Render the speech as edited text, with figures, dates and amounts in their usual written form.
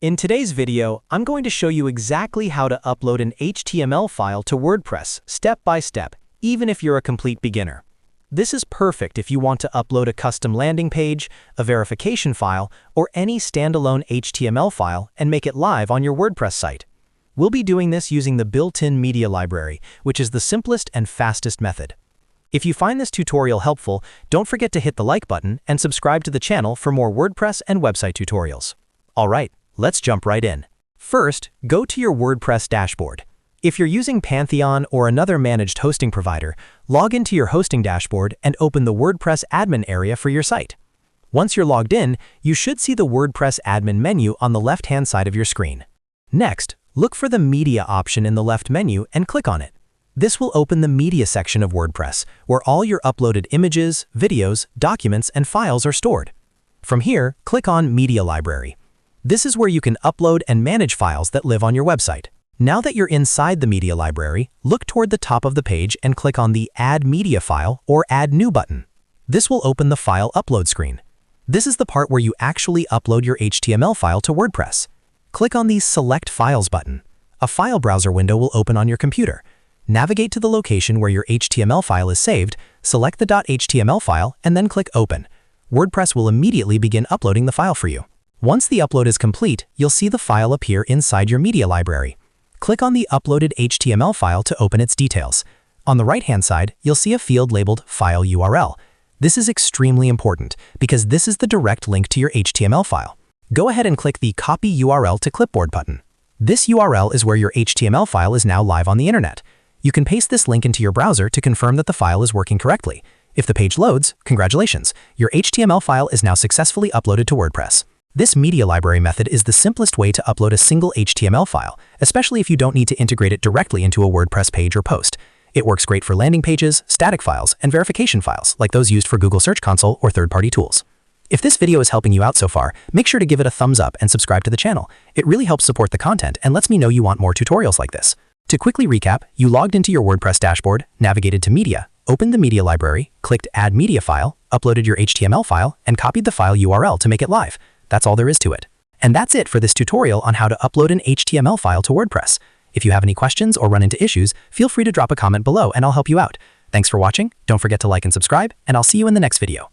In today's video, I'm going to show you exactly how to upload an HTML file to WordPress step by step, even if you're a complete beginner. This is perfect if you want to upload a custom landing page, a verification file, or any standalone HTML file and make it live on your WordPress site. We'll be doing this using the built-in media library, which is the simplest and fastest method. If you find this tutorial helpful, don't forget to hit the like button and subscribe to the channel for more WordPress and website tutorials. All right, let's jump right in. First, go to your WordPress dashboard. If you're using Pantheon or another managed hosting provider, log into your hosting dashboard and open the WordPress admin area for your site. Once you're logged in, you should see the WordPress admin menu on the left-hand side of your screen. Next, look for the Media option in the left menu and click on it. This will open the Media section of WordPress, where all your uploaded images, videos, documents, and files are stored. From here, click on Media Library. This is where you can upload and manage files that live on your website. Now that you're inside the Media Library, look toward the top of the page and click on the Add Media File or Add New button. This will open the File Upload screen. This is the part where you actually upload your HTML file to WordPress. Click on the Select Files button. A file browser window will open on your computer. Navigate to the location where your HTML file is saved, select the .html file, and then click Open. WordPress will immediately begin uploading the file for you. Once the upload is complete, you'll see the file appear inside your media library. Click on the uploaded HTML file to open its details. On the right-hand side, you'll see a field labeled File URL. This is extremely important because this is the direct link to your HTML file. Go ahead and click the Copy URL to Clipboard button. This URL is where your HTML file is now live on the internet. You can paste this link into your browser to confirm that the file is working correctly. If the page loads, congratulations, your HTML file is now successfully uploaded to WordPress. This media library method is the simplest way to upload a single HTML file, especially if you don't need to integrate it directly into a WordPress page or post. It works great for landing pages, static files, and verification files, like those used for Google Search Console or third-party tools. If this video is helping you out so far, make sure to give it a thumbs up and subscribe to the channel. It really helps support the content and lets me know you want more tutorials like this. To quickly recap, you logged into your WordPress dashboard, navigated to Media, opened the Media Library, clicked Add Media File, uploaded your HTML file, and copied the file URL to make it live. That's all there is to it. And that's it for this tutorial on how to upload an HTML file to WordPress. If you have any questions or run into issues, feel free to drop a comment below and I'll help you out. Thanks for watching, don't forget to like and subscribe, and I'll see you in the next video.